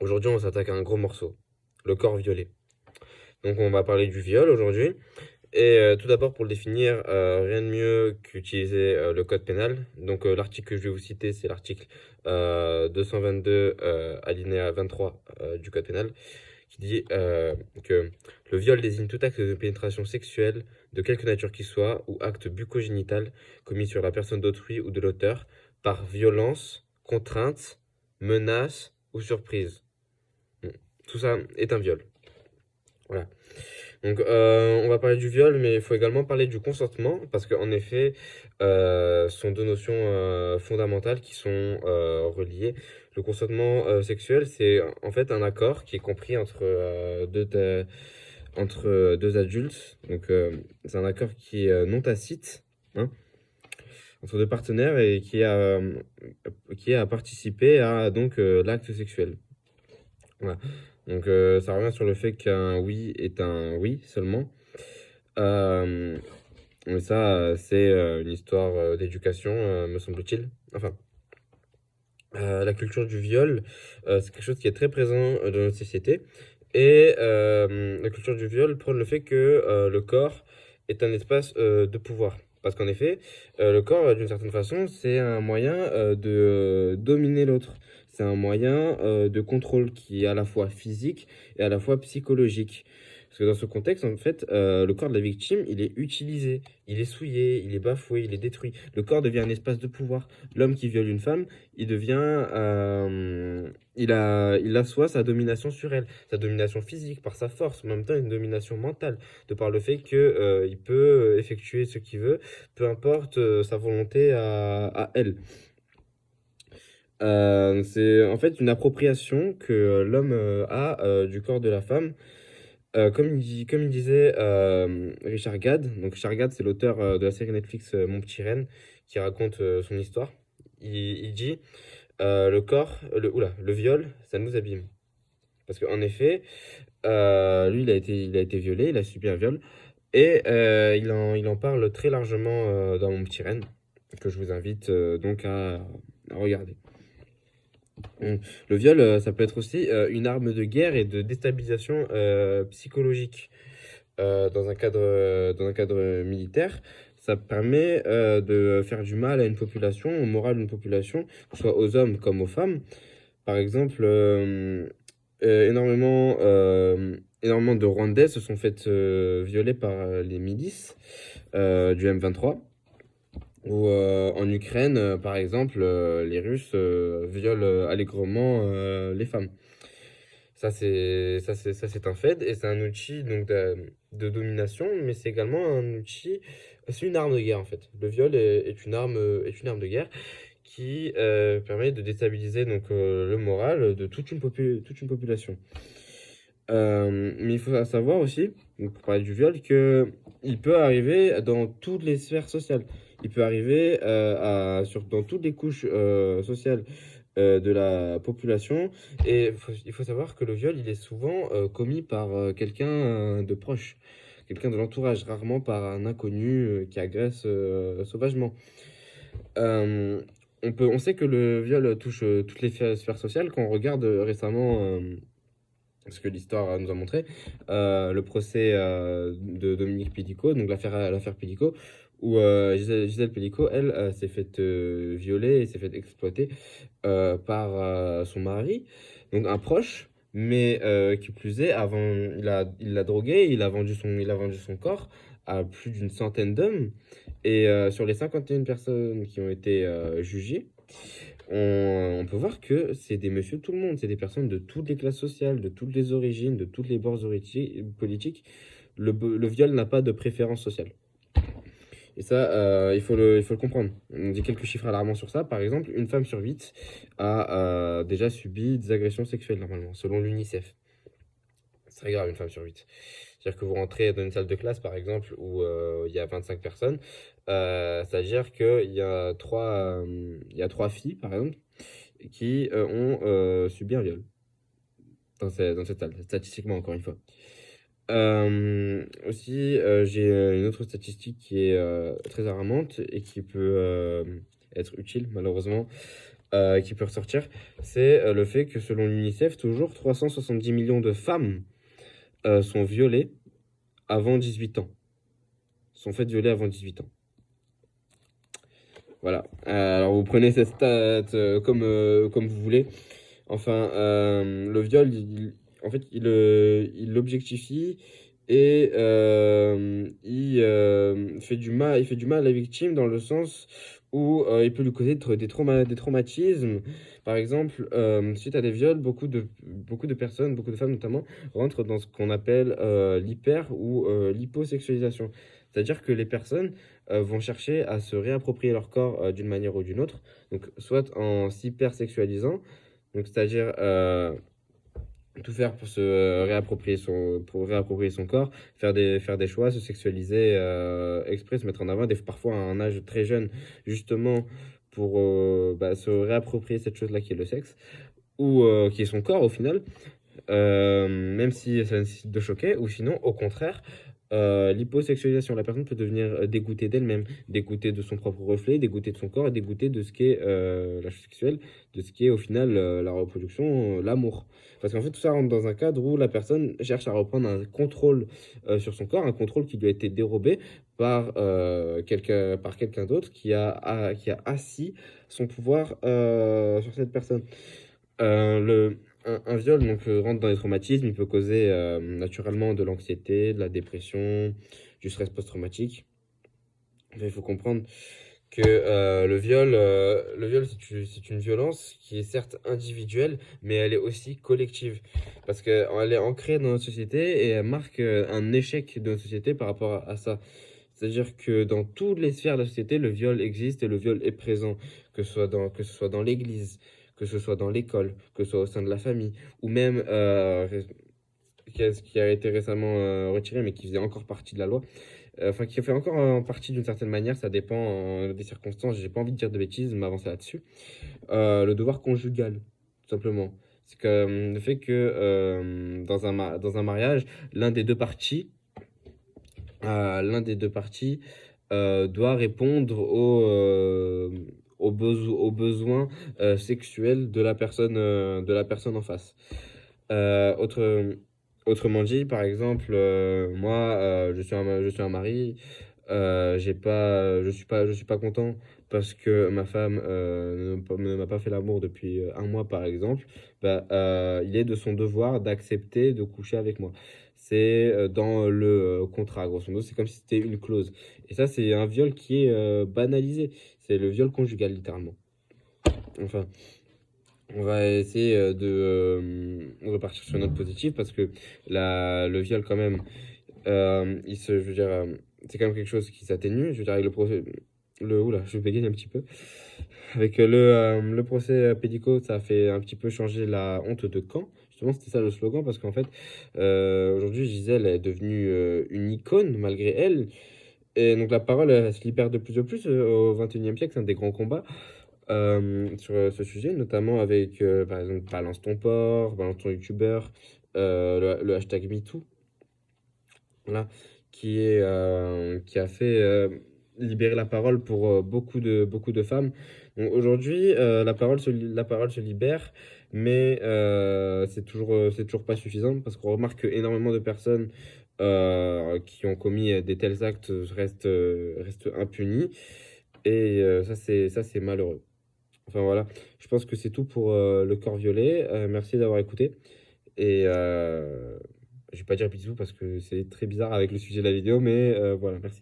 Aujourd'hui, on s'attaque à un gros morceau, le corps violé. Donc, on va parler du viol aujourd'hui. Et tout d'abord, pour le définir, rien de mieux qu'utiliser le code pénal. Donc, l'article que je vais vous citer, c'est l'article 222, alinéa 23 du code pénal, qui dit que le viol désigne tout acte de pénétration sexuelle, de quelque nature qu'il soit, ou acte bucco-génital commis sur la personne d'autrui ou de l'auteur, par violence, contrainte, menace ou surprise. Bon, tout ça est un viol. Voilà. Donc, on va parler du viol, mais il faut également parler du consentement, parce qu'en effet, ce sont deux notions fondamentales qui sont reliées. Le consentement sexuel, c'est en fait un accord qui est compris entre deux adultes. Donc, c'est un accord qui est non tacite, hein, entre deux partenaires et qui a participé à donc l'acte sexuel. Voilà. Donc, ça revient sur le fait qu'un oui est un oui seulement. Euh, mais ça, c'est une histoire d'éducation, me semble-t-il. Enfin, la culture du viol, c'est quelque chose qui est très présent dans notre société. Et la culture du viol prône le fait que le corps est un espace de pouvoir. Parce qu'en effet, le corps, d'une certaine façon, c'est un moyen de dominer l'autre. C'est un moyen de contrôle qui est à la fois physique et à la fois psychologique. Parce que dans ce contexte, en fait, le corps de la victime, il est utilisé, il est souillé, il est bafoué, il est détruit. Le corps devient un espace de pouvoir. L'homme qui viole une femme, il devient, il assoit sa domination sur elle, sa domination physique par sa force, en même temps une domination mentale, de par le fait que il peut effectuer ce qu'il veut, peu importe sa volonté à elle. C'est en fait une appropriation que l'homme a du corps de la femme. Comme il disait Richard Gad, donc Richard Gad, c'est l'auteur de la série Netflix Mon Petit Renne, qui raconte son histoire. Il dit le viol, ça nous abîme. Parce qu'en effet, lui, il a été violé, il a subi un viol, et il en parle très largement dans Mon Petit Renne, que je vous invite donc à regarder. Le viol, ça peut être aussi une arme de guerre et de déstabilisation psychologique dans un cadre militaire. Ça permet de faire du mal à une population, au moral d'une population, que ce soit aux hommes comme aux femmes. Par exemple, énormément de Rwandais se sont fait violer par les milices du M23. Ou en Ukraine, par exemple, les Russes violent allègrement les femmes. Ça, c'est un fait et c'est un outil donc de domination, mais c'est également un outil, c'est une arme de guerre en fait. Le viol est une arme de guerre qui permet de déstabiliser donc le moral de toute une population. Mais il faut savoir aussi, donc pour parler du viol, que il peut arriver dans toutes les sphères sociales. Il peut arriver dans toutes les couches sociales de la population. Et il faut savoir que le viol, il est souvent commis par quelqu'un de proche, quelqu'un de l'entourage, rarement par un inconnu qui agresse sauvagement. Euh, on sait que le viol touche toutes les sphères sociales. Quand on regarde récemment ce que l'histoire nous a montré, le procès de Dominique Pélicaud, donc l'affaire Pélicaud, où Gisèle Pélicaud, elle, s'est faite violer et s'est faite exploiter par son mari, donc un proche, mais qui plus est, il l'a drogué, il a vendu son corps à plus d'une centaine d'hommes, et sur les 51 personnes qui ont été jugées, on peut voir que c'est des monsieur tout le monde, c'est des personnes de toutes les classes sociales, de toutes les origines, de toutes les bords politiques. Le viol n'a pas de préférence sociale. Et ça, il faut le comprendre. On dit quelques chiffres alarmants sur ça. Par exemple, une femme sur 8 a déjà subi des agressions sexuelles, normalement, selon l'UNICEF. C'est très grave, une femme sur 8. C'est-à-dire que vous rentrez dans une salle de classe, par exemple, où il y a 25 personnes. C'est-à-dire qu'il y a trois filles, par exemple, qui ont subi un viol dans cette salle, statistiquement, encore une fois. Aussi, j'ai une autre statistique qui est très alarmante et qui peut être utile, malheureusement. qui peut ressortir, c'est le fait que selon l'UNICEF, toujours 370 millions de femmes sont violées avant 18 ans, sont faites violer avant 18 ans. Voilà. Alors vous prenez cette stat comme vous voulez. Enfin, le viol, en fait, il l'objectifie et il fait du mal à la victime dans le sens où il peut lui causer des traumatismes. Par exemple, suite à des viols, beaucoup de personnes, beaucoup de femmes notamment, rentrent dans ce qu'on appelle l'hyper ou l'hyposexualisation. C'est-à-dire que les personnes vont chercher à se réapproprier leur corps d'une manière ou d'une autre, donc soit en s'hypersexualisant, donc c'est-à-dire tout faire pour pour réapproprier son corps, faire des choix, se sexualiser exprès, se mettre en avant, parfois à un âge très jeune, justement pour se réapproprier cette chose-là qui est le sexe, ou qui est son corps au final, même si ça nécessite de choquer, ou sinon, au contraire, l'hyposexualisation, la personne peut devenir dégoûtée d'elle-même, dégoûtée de son propre reflet, dégoûtée de son corps et dégoûtée de ce qu'est la chose sexuelle, de ce qui est au final la reproduction, l'amour. Parce qu'en fait, tout ça rentre dans un cadre où la personne cherche à reprendre un contrôle sur son corps, un contrôle qui lui a été dérobé par quelqu'un d'autre qui a assis son pouvoir sur cette personne. Un viol donc, rentre dans les traumatismes, il peut causer naturellement de l'anxiété, de la dépression, du stress post-traumatique. Enfin, il faut comprendre que le viol c'est une violence qui est certes individuelle, mais elle est aussi collective. Parce qu'elle est ancrée dans notre société et elle marque un échec de notre société par rapport à ça. C'est-à-dire que dans toutes les sphères de la société, le viol existe et le viol est présent, que ce soit dans l'église, que ce soit dans l'école, que ce soit au sein de la famille, ou même qui a été récemment retiré, mais qui faisait encore partie de la loi, enfin qui fait encore partie d'une certaine manière, ça dépend des circonstances, j'ai pas envie de dire de bêtises, m'avancer là-dessus. Le devoir conjugal, tout simplement. C'est que le fait que dans un mariage, l'un des deux parties doit répondre aux besoins sexuels de la personne en face. Euh, autre- Autrement dit, par exemple, moi, je suis un mari, je suis pas content parce que ma femme ne m'a pas fait l'amour depuis un mois, par exemple. Bah, il est de son devoir d'accepter de coucher avec moi. C'est dans le contrat, grosso modo, c'est comme si c'était une clause. Et ça, c'est un viol qui est banalisé. C'est le viol conjugal, littéralement. Enfin, on va essayer de repartir sur une note positive parce que le viol, quand même, je veux dire, c'est quand même quelque chose qui s'atténue. Je veux dire, avec le procès, oula, je bégaye un petit peu. Avec le procès Pédico, ça a fait un petit peu changer la honte de Caen. Justement, c'était ça le slogan parce qu'en fait, aujourd'hui, Gisèle est devenue une icône malgré elle. Et donc la parole, elle se libère de plus en plus au 21e siècle, c'est un des grands combats sur ce sujet, notamment avec, par exemple, Balance ton porc, Balance ton youtubeur, le hashtag MeToo, voilà, qui a fait libérer la parole pour beaucoup de femmes. Donc aujourd'hui, la parole se libère, mais c'est toujours pas suffisant parce qu'on remarque que énormément de personnes qui ont commis des tels actes restent impunies. Et ça, c'est malheureux. Enfin voilà, je pense que c'est tout pour le corps violet. Merci d'avoir écouté. Et je vais pas dire bisous parce que c'est très bizarre avec le sujet de la vidéo, mais voilà, merci.